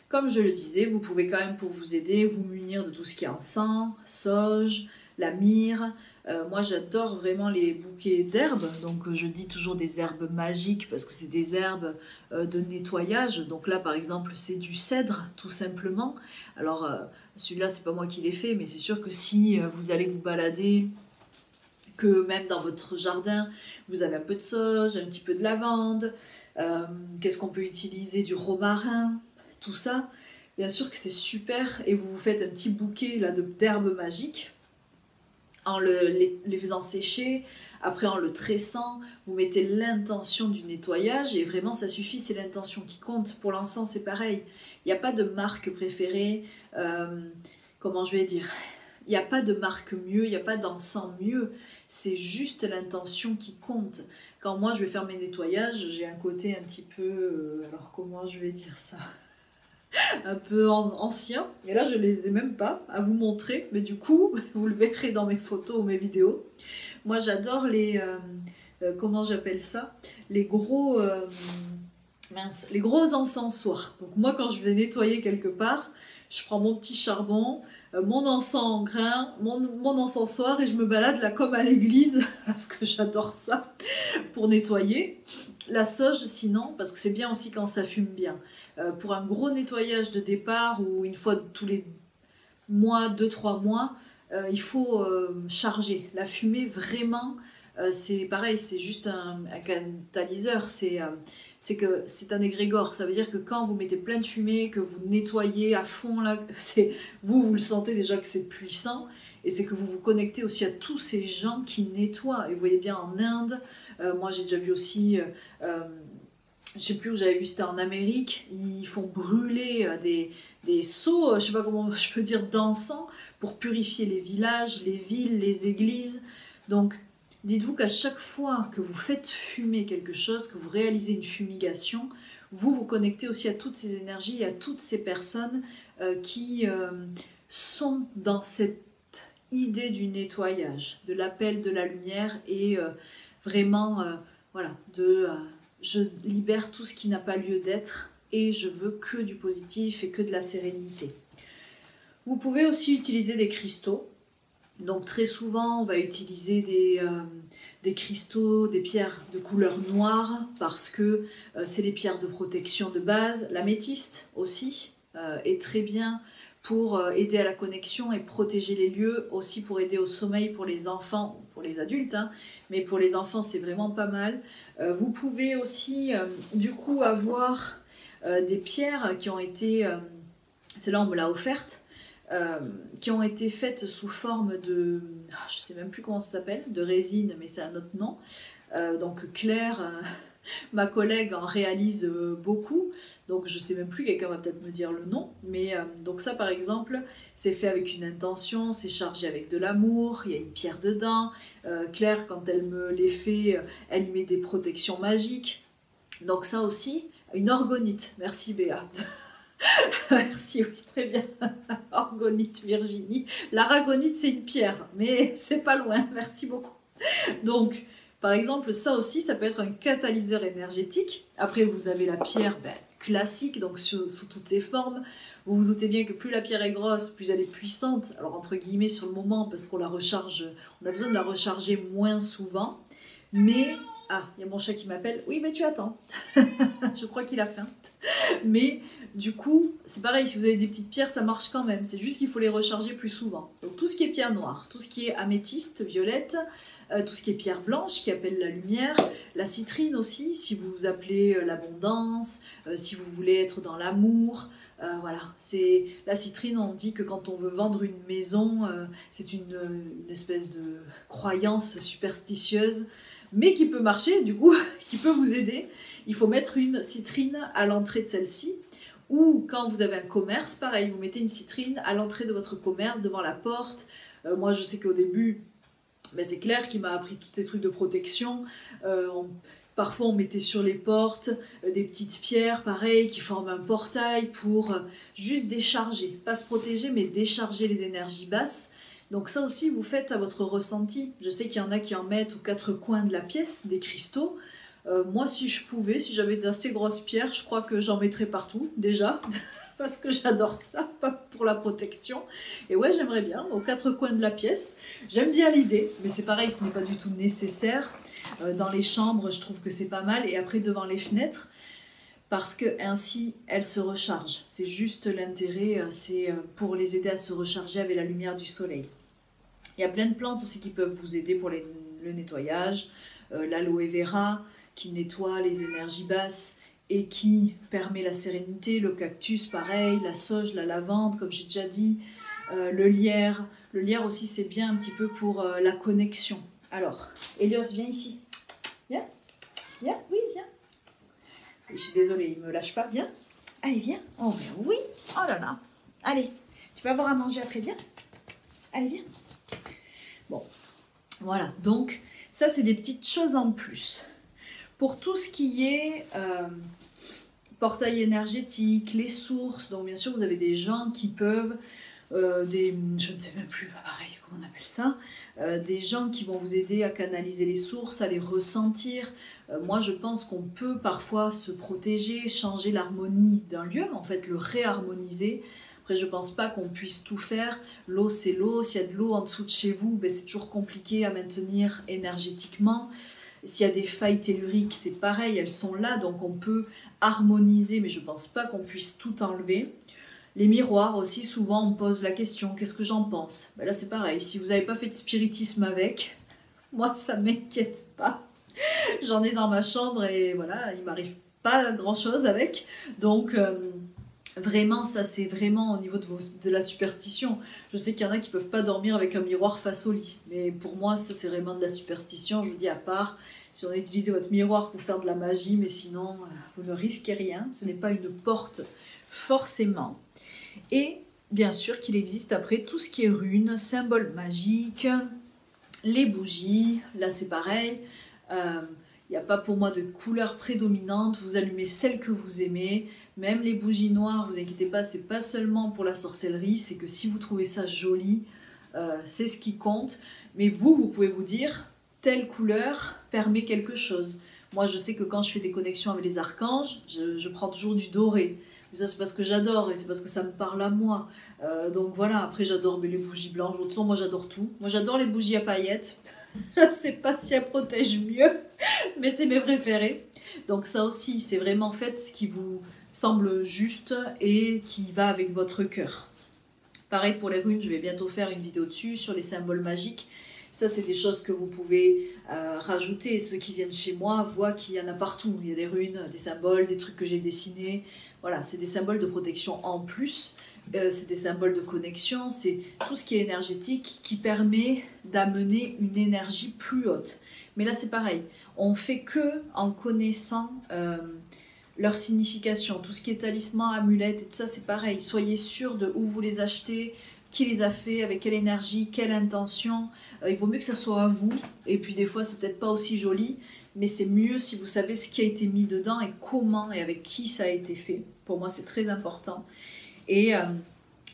comme je le disais, vous pouvez quand même, pour vous aider, vous munir de tout ce qui est encens, sauge, la myrrhe. Moi, j'adore vraiment les bouquets d'herbes. Donc, je dis toujours des herbes magiques parce que c'est des herbes de nettoyage. Donc là, par exemple, c'est du cèdre, tout simplement. Alors, celui-là, c'est pas moi qui l'ai fait, mais c'est sûr que si vous allez vous balader, que même dans votre jardin, vous avez un peu de sauge, un petit peu de lavande, qu'est-ce qu'on peut utiliser, du romarin, tout ça. Bien sûr que c'est super, et vous vous faites un petit bouquet d'herbes magiques, en les faisant sécher, après en le tressant, vous mettez l'intention du nettoyage, et vraiment ça suffit, c'est l'intention qui compte. Pour l'encens c'est pareil, il n'y a pas de marque préférée, comment je vais dire, il n'y a pas de marque mieux, il n'y a pas d'encens mieux, c'est juste l'intention qui compte. Quand moi je vais faire mes nettoyages, j'ai un côté un petit peu, alors comment je vais dire ça, un peu ancien, et là je les ai même pas à vous montrer, mais du coup vous le verrez dans mes photos ou mes vidéos. Moi j'adore les, comment j'appelle ça, les gros, les gros encensoirs. Donc moi quand je vais nettoyer quelque part, je prends mon petit charbon, mon encens en grain, mon encensoir, et je me balade là comme à l'église parce que j'adore ça pour nettoyer. La sauge sinon, parce que c'est bien aussi quand ça fume bien. Pour un gros nettoyage de départ ou une fois tous les mois, 2-3 mois, il faut charger. La fumée vraiment, c'est pareil, c'est juste un catalyseur, c'est que c'est un égrégore. Ça veut dire que quand vous mettez plein de fumée, que vous nettoyez à fond, là, vous le sentez déjà que c'est puissant, et c'est que vous vous connectez aussi à tous ces gens qui nettoient. Et vous voyez bien en Inde, moi j'ai déjà vu aussi, je sais plus où j'avais vu, c'était en Amérique, ils font brûler des seaux, je sais pas comment je peux dire, d'encens pour purifier les villages, les villes, les églises. Donc dites-vous qu'à chaque fois que vous faites fumer quelque chose, que vous réalisez une fumigation, vous vous connectez aussi à toutes ces énergies et à toutes ces personnes qui sont dans cette idée du nettoyage, de l'appel de la lumière, et vraiment, voilà, je libère tout ce qui n'a pas lieu d'être et je veux que du positif et que de la sérénité. Vous pouvez aussi utiliser des cristaux. Donc très souvent, on va utiliser des cristaux, des pierres de couleur noire parce que c'est les pierres de protection de base. L'améthyste aussi est très bien pour aider à la connexion et protéger les lieux, aussi pour aider au sommeil pour les enfants, pour les adultes, hein, mais pour les enfants c'est vraiment pas mal. Vous pouvez aussi du coup avoir des pierres qui ont été, celle-là on me l'a offerte, qui ont été faites sous forme de, je ne sais même plus comment ça s'appelle, de résine, mais c'est un autre nom. Donc Claire, ma collègue, en réalise beaucoup, donc je ne sais même plus, quelqu'un va peut-être me dire le nom, mais donc ça par exemple, c'est fait avec une intention, c'est chargé avec de l'amour, il y a une pierre dedans. Claire, quand elle me les fait, elle y met des protections magiques. Donc ça aussi, une orgonite, merci Béa. Merci, oui, très bien. Orgonite, Virginie. L'aragonite, c'est une pierre, mais c'est pas loin. Merci beaucoup. Donc, par exemple, ça aussi, ça peut être un catalyseur énergétique. Après, vous avez la pierre classique, donc sous toutes ses formes. Vous vous doutez bien que plus la pierre est grosse, plus elle est puissante. Alors, entre guillemets, sur le moment, parce qu'on la recharge, on a besoin de la recharger moins souvent. Mais, ah, il y a mon chat qui m'appelle. Oui, mais tu attends. Je crois qu'il a faim. Mais du coup, c'est pareil, si vous avez des petites pierres, ça marche quand même. C'est juste qu'il faut les recharger plus souvent. Donc tout ce qui est pierre noire, tout ce qui est améthyste, violette, tout ce qui est pierre blanche qui appelle la lumière, la citrine aussi, si vous appelez l'abondance, si vous voulez être dans l'amour. Voilà, c'est la citrine, on dit que quand on veut vendre une maison, c'est une espèce de croyance superstitieuse, mais qui peut marcher du coup, qui peut vous aider. Il faut mettre une citrine à l'entrée de celle-ci, ou quand vous avez un commerce, pareil, vous mettez une citrine à l'entrée de votre commerce, devant la porte. Moi je sais qu'au début, c'est Claire qui m'a appris tous ces trucs de protection. Parfois on mettait sur les portes des petites pierres, pareil, qui forment un portail pour juste décharger, pas se protéger, mais décharger les énergies basses. Donc ça aussi, vous faites à votre ressenti. Je sais qu'il y en a qui en mettent aux quatre coins de la pièce, des cristaux. Moi, si je pouvais, si j'avais d'assez grosses pierres, je crois que j'en mettrais partout, déjà, parce que j'adore ça, pas pour la protection. Et ouais, j'aimerais bien, aux quatre coins de la pièce. J'aime bien l'idée, mais c'est pareil, ce n'est pas du tout nécessaire. Dans les chambres, je trouve que c'est pas mal. Et après, devant les fenêtres, parce que ainsi elles se rechargent. C'est juste l'intérêt, c'est pour les aider à se recharger avec la lumière du soleil. Il y a plein de plantes aussi qui peuvent vous aider pour le nettoyage. L'aloe vera qui nettoie les énergies basses et qui permet la sérénité. Le cactus, pareil. La sauge, la lavande, comme j'ai déjà dit. Le lierre. Le lierre aussi, c'est bien un petit peu pour la connexion. Alors, Elios, viens ici. Viens. Viens, oui, viens. Je suis désolée, il ne me lâche pas. Viens. Allez, viens. Oh, mais oui. Oh là là. Allez, tu vas avoir à manger après, viens. Allez, viens. Bon, voilà. Donc, ça, c'est des petites choses en plus. Pour tout ce qui est portail énergétique, les sources, donc bien sûr, vous avez des gens qui peuvent, je ne sais même plus, pareil, comment on appelle ça, des gens qui vont vous aider à canaliser les sources, à les ressentir. Moi, je pense qu'on peut parfois se protéger, changer l'harmonie d'un lieu, en fait, le réharmoniser. Après, je ne pense pas qu'on puisse tout faire. L'eau, c'est l'eau. S'il y a de l'eau en dessous de chez vous, c'est toujours compliqué à maintenir énergétiquement. S'il y a des failles telluriques, c'est pareil, elles sont là, donc on peut harmoniser, mais je ne pense pas qu'on puisse tout enlever. Les miroirs aussi, souvent on me pose la question, qu'est-ce que j'en pense? Là c'est pareil, si vous n'avez pas fait de spiritisme avec, moi ça ne m'inquiète pas. J'en ai dans ma chambre et voilà, il ne m'arrive pas grand-chose avec. Donc vraiment, ça c'est vraiment au niveau de la superstition. Je sais qu'il y en a qui ne peuvent pas dormir avec un miroir face au lit. Mais pour moi, ça c'est vraiment de la superstition. Je vous dis à part, si on a utilisé votre miroir pour faire de la magie, mais sinon, vous ne risquez rien. Ce n'est pas une porte forcément. Et bien sûr qu'il existe après tout ce qui est runes, symboles magiques, les bougies. Là c'est pareil. Il n'y a pas pour moi de couleur prédominante. Vous allumez celle que vous aimez. Même les bougies noires, vous inquiétez pas, c'est pas seulement pour la sorcellerie, c'est que si vous trouvez ça joli, c'est ce qui compte. Mais vous pouvez vous dire, telle couleur permet quelque chose. Moi, je sais que quand je fais des connexions avec les archanges, je prends toujours du doré. Mais ça, c'est parce que j'adore et c'est parce que ça me parle à moi. Donc voilà, après, j'adore les bougies blanches. De toute façon, moi, j'adore tout. Moi, j'adore les bougies à paillettes. Je sais pas si elles protègent mieux, mais c'est mes préférés. Donc ça aussi, c'est vraiment fait ce qui vous semble juste et qui va avec votre cœur. Pareil pour les runes, je vais bientôt faire une vidéo dessus, sur les symboles magiques. Ça, c'est des choses que vous pouvez rajouter. Ceux qui viennent chez moi voient qu'il y en a partout. Il y a des runes, des symboles, des trucs que j'ai dessinés. Voilà, c'est des symboles de protection en plus. C'est des symboles de connexion. C'est tout ce qui est énergétique qui permet d'amener une énergie plus haute. Mais là, c'est pareil. On fait que en connaissant leur signification. Tout ce qui est talisman, amulette et tout ça, c'est pareil. Soyez sûr de où vous les achetez, qui les a fait, avec quelle énergie, quelle intention. Il vaut mieux que ça soit à vous. Et puis des fois, c'est peut-être pas aussi joli, mais c'est mieux si vous savez ce qui a été mis dedans et comment et avec qui ça a été fait. Pour moi, c'est très important. Et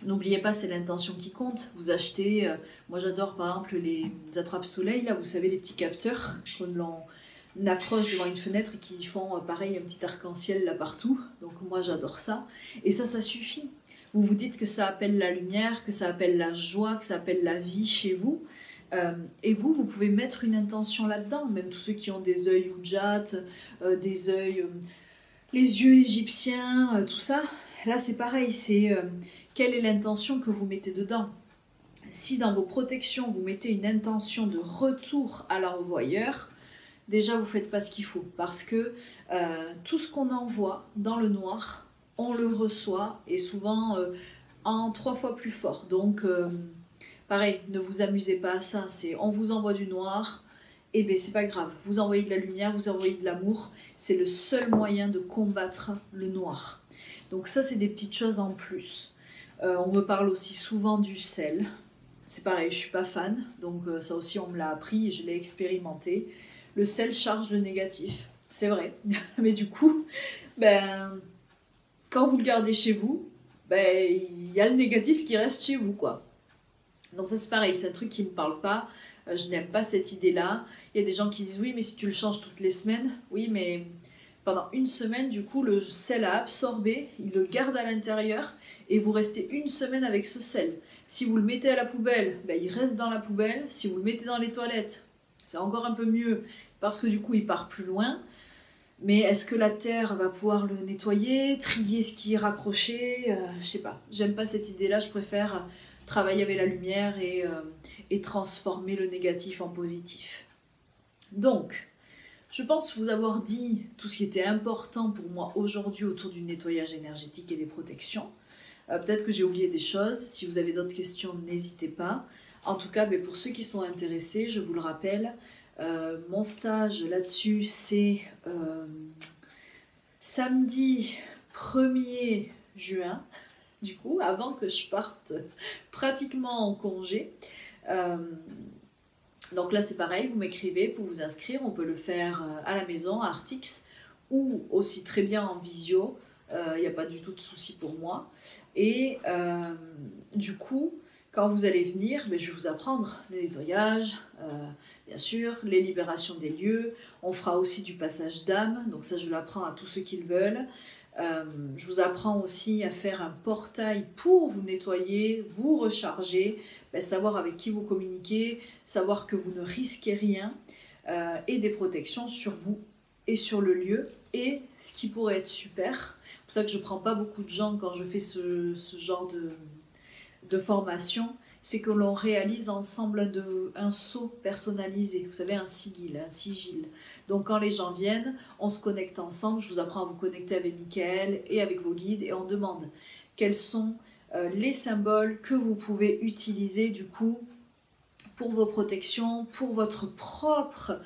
n'oubliez pas, c'est l'intention qui compte. Vous achetez, moi j'adore par exemple les attrape-soleil, là, vous savez, les petits capteurs qu'on accroche devant une fenêtre et qui font pareil un petit arc-en-ciel là partout. Donc moi j'adore ça. Et ça suffit. Vous vous dites que ça appelle la lumière, que ça appelle la joie, que ça appelle la vie chez vous. Et vous pouvez mettre une intention là-dedans. Même tous ceux qui ont des œils Ujat, des œils, les yeux égyptiens, tout ça. Là c'est pareil, c'est quelle est l'intention que vous mettez dedans. Si dans vos protections vous mettez une intention de retour à l'envoyeur, déjà vous ne faites pas ce qu'il faut. Parce que tout ce qu'on envoie dans le noir, on le reçoit et souvent en 3 fois plus fort. Donc pareil, ne vous amusez pas à ça. C'est on vous envoie du noir, et bien c'est pas grave. Vous envoyez de la lumière, vous envoyez de l'amour. C'est le seul moyen de combattre le noir. Donc ça, c'est des petites choses en plus. On me parle aussi souvent du sel. C'est pareil, je ne suis pas fan. Donc ça aussi, on me l'a appris et je l'ai expérimenté. Le sel charge le négatif. C'est vrai. Mais du coup, quand vous le gardez chez vous, il y a le négatif qui reste chez vous, quoi. Donc ça, c'est pareil. C'est un truc qui ne me parle pas. Je n'aime pas cette idée-là. Il y a des gens qui disent, oui, mais si tu le changes toutes les semaines, oui, mais pendant une semaine, du coup, le sel a absorbé, il le garde à l'intérieur et vous restez une semaine avec ce sel. Si vous le mettez à la poubelle, il reste dans la poubelle. Si vous le mettez dans les toilettes, c'est encore un peu mieux parce que du coup, il part plus loin. Mais est-ce que la terre va pouvoir le nettoyer, trier ce qui est raccroché? Je sais pas. J'aime pas cette idée-là. Je préfère travailler avec la lumière et transformer le négatif en positif. Donc, je pense vous avoir dit tout ce qui était important pour moi aujourd'hui autour du nettoyage énergétique et des protections. Peut-être que j'ai oublié des choses. Si vous avez d'autres questions, n'hésitez pas. En tout cas, pour ceux qui sont intéressés, je vous le rappelle, mon stage là-dessus, c'est samedi 1er juin, du coup, avant que je parte pratiquement en congé. Donc là, c'est pareil, vous m'écrivez pour vous inscrire. On peut le faire à la maison, à Artix, ou aussi très bien en visio. Il n'y a pas du tout de souci pour moi. Et du coup, quand vous allez venir, je vais vous apprendre le nettoyage, bien sûr, les libérations des lieux. On fera aussi du passage d'âme, donc ça je l'apprends à tous ceux qui le veulent. Je vous apprends aussi à faire un portail pour vous nettoyer, vous recharger, savoir avec qui vous communiquez, savoir que vous ne risquez rien, et des protections sur vous et sur le lieu. Et ce qui pourrait être super, c'est pour ça que je ne prends pas beaucoup de gens quand je fais ce genre de formation, c'est que l'on réalise ensemble un sceau personnalisé, vous savez, un sigil. Donc quand les gens viennent, on se connecte ensemble, je vous apprends à vous connecter avec Michael et avec vos guides, et on demande quels sont les symboles que vous pouvez utiliser du coup pour vos protections, pour votre propre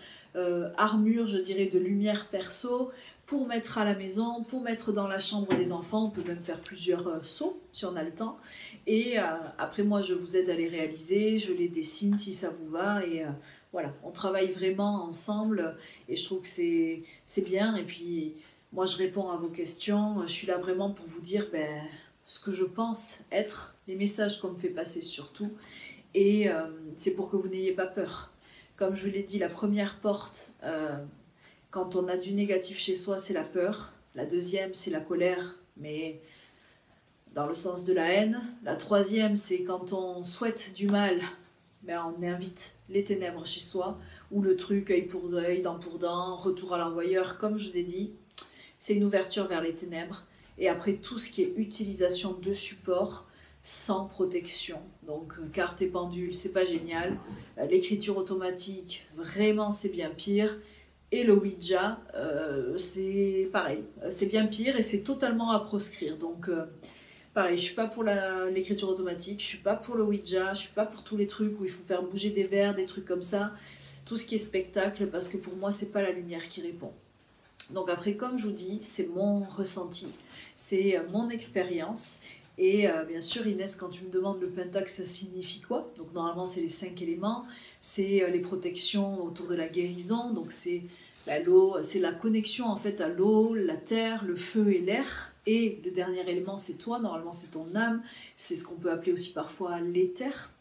armure, je dirais, de lumière perso, pour mettre à la maison, pour mettre dans la chambre des enfants. On peut même faire plusieurs sceaux si on a le temps. Et après, moi, je vous aide à les réaliser, je les dessine si ça vous va. Et voilà, on travaille vraiment ensemble et je trouve que c'est bien. Et puis, moi, je réponds à vos questions. Je suis là vraiment pour vous dire ce que je pense être, les messages qu'on me fait passer surtout. Et c'est pour que vous n'ayez pas peur. Comme je vous l'ai dit, la première porte Quand on a du négatif chez soi, c'est la peur. La deuxième, c'est la colère, mais dans le sens de la haine. La troisième, c'est quand on souhaite du mal, ben on invite les ténèbres chez soi, ou le truc œil pour œil, dent pour dent, retour à l'envoyeur, comme je vous ai dit. C'est une ouverture vers les ténèbres. Et après, tout ce qui est utilisation de support sans protection. Donc, carte et pendule, c'est pas génial. L'écriture automatique, vraiment, c'est bien pire. Et le Ouija, c'est pareil. C'est bien pire et c'est totalement à proscrire. Donc, pareil, je suis pas pour l'écriture automatique, je suis pas pour le Ouija, je suis pas pour tous les trucs où il faut faire bouger des verres, des trucs comme ça. Tout ce qui est spectacle, parce que pour moi, c'est pas la lumière qui répond. Donc après, comme je vous dis, c'est mon ressenti, c'est mon expérience. Et bien sûr, Inès, quand tu me demandes le pentacle, ça signifie quoi? Donc normalement, c'est les 5 éléments, c'est les protections autour de la guérison. Donc c'est l'eau, c'est la connexion en fait à l'eau, la terre, le feu et l'air. Et le dernier élément, c'est toi, normalement c'est ton âme, c'est ce qu'on peut appeler aussi parfois l'éther.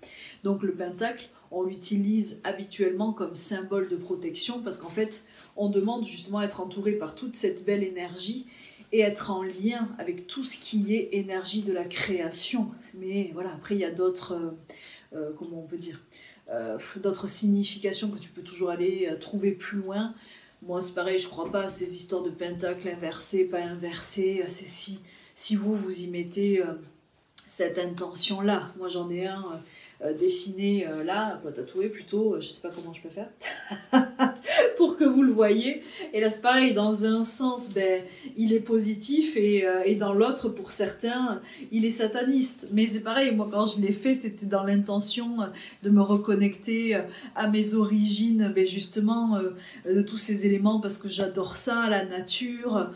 Donc le pentacle, on l'utilise habituellement comme symbole de protection parce qu'en fait, on demande justement à être entouré par toute cette belle énergie et être en lien avec tout ce qui est énergie de la création. Mais voilà, après il y a d'autres, comment on peut dire, d'autres significations que tu peux toujours aller trouver plus loin. Moi c'est pareil, je crois pas à ces histoires de pentacle inversé, pas inversé. C'est si vous y mettez cette intention-là. Moi j'en ai un dessiné là, pas tatoué plutôt, je sais pas comment je peux faire pour que vous le voyez. Et là c'est pareil, dans un sens ben, il est positif et dans l'autre pour certains il est sataniste. Mais c'est pareil, moi quand je l'ai fait c'était dans l'intention de me reconnecter à mes origines, ben, justement de tous ces éléments parce que j'adore ça, la nature.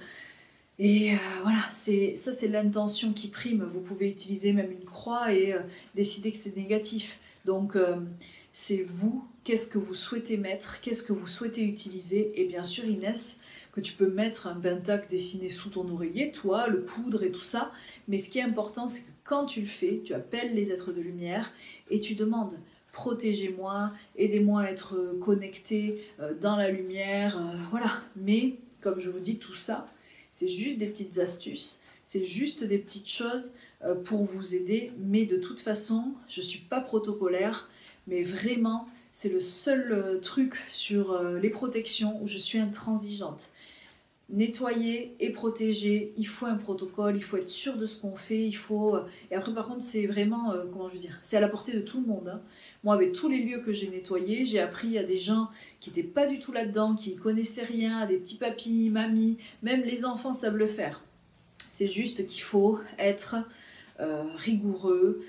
Et voilà, ça c'est l'intention qui prime. Vous pouvez utiliser même une croix et décider que c'est négatif. Donc c'est vous, qu'est-ce que vous souhaitez mettre, qu'est-ce que vous souhaitez utiliser. Et bien sûr Inès, que tu peux mettre un pentacle dessiné sous ton oreiller, toi, le coudre et tout ça. Mais ce qui est important, c'est que quand tu le fais, tu appelles les êtres de lumière et tu demandes protégez-moi, aidez-moi à être connecté dans la lumière. Voilà, mais comme je vous dis, tout ça, c'est juste des petites astuces, c'est juste des petites choses pour vous aider. Mais de toute façon, je ne suis pas protocolaire, mais vraiment, c'est le seul truc sur les protections où je suis intransigeante. Nettoyer et protéger, il faut un protocole, il faut être sûr de ce qu'on fait, il faut... Et après par contre c'est vraiment, comment je veux dire, c'est à la portée de tout le monde. Hein. Moi avec tous les lieux que j'ai nettoyés, j'ai appris à des gens qui n'étaient pas du tout là-dedans, qui ne connaissaient rien, à des petits papis, mamies, même les enfants savent le faire. C'est juste qu'il faut être rigoureux,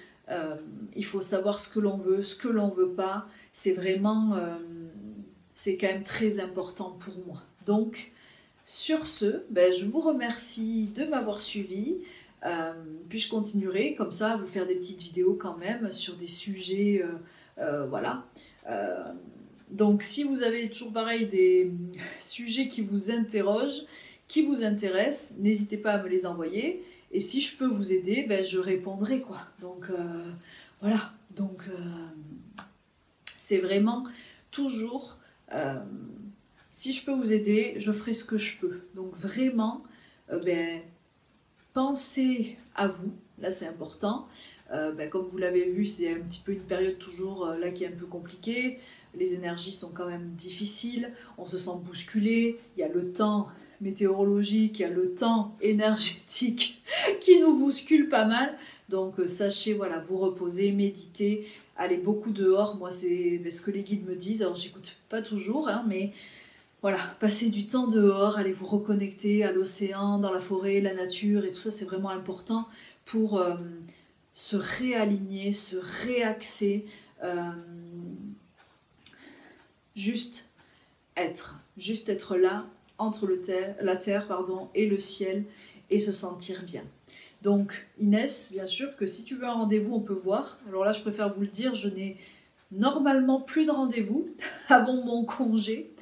il faut savoir ce que l'on veut, ce que l'on ne veut pas. C'est vraiment, c'est quand même très important pour moi. Donc, sur ce, ben, je vous remercie de m'avoir suivi. Puis je continuerai comme ça à vous faire des petites vidéos quand même sur des sujets, voilà. Donc si vous avez toujours pareil des sujets qui vous interrogent, qui vous intéressent, n'hésitez pas à me les envoyer. Et si je peux vous aider, ben, je répondrai quoi. Donc voilà. Donc c'est vraiment toujours... si je peux vous aider, je ferai ce que je peux. Donc vraiment, ben, pensez à vous, là c'est important. Ben, comme vous l'avez vu, c'est un petit peu une période toujours là qui est un peu compliquée. Les énergies sont quand même difficiles, on se sent bousculé, il y a le temps météorologique, il y a le temps énergétique qui nous bouscule pas mal. Donc sachez, voilà, vous reposer, méditer, allez beaucoup dehors. Moi c'est ce que les guides me disent, alors j'écoute pas toujours, hein, mais... Voilà, passez du temps dehors, allez vous reconnecter à l'océan, dans la forêt, la nature, et tout ça c'est vraiment important pour se réaligner, se réaxer, juste être là entre la terre et le ciel et se sentir bien. Donc Inès, bien sûr que si tu veux un rendez-vous on peut voir, alors là je préfère vous le dire, je n'ai normalement plus de rendez-vous avant mon congé,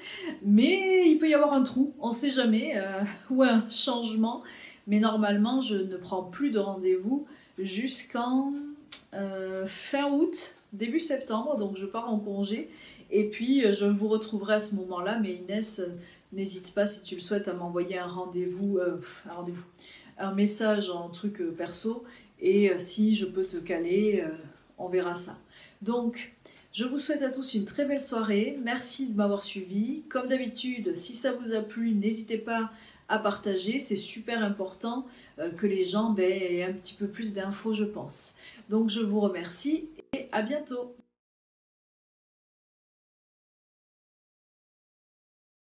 mais il peut y avoir un trou, on ne sait jamais, ou un changement, mais normalement je ne prends plus de rendez-vous jusqu'en fin août, début septembre, donc je pars en congé, et puis je vous retrouverai à ce moment-là, mais Inès, n'hésite pas si tu le souhaites à m'envoyer un message en truc perso, et si je peux te caler, on verra ça. Donc, je vous souhaite à tous une très belle soirée. Merci de m'avoir suivi. Comme d'habitude, si ça vous a plu, n'hésitez pas à partager. C'est super important que les gens aient un petit peu plus d'infos, je pense. Donc, je vous remercie et à bientôt.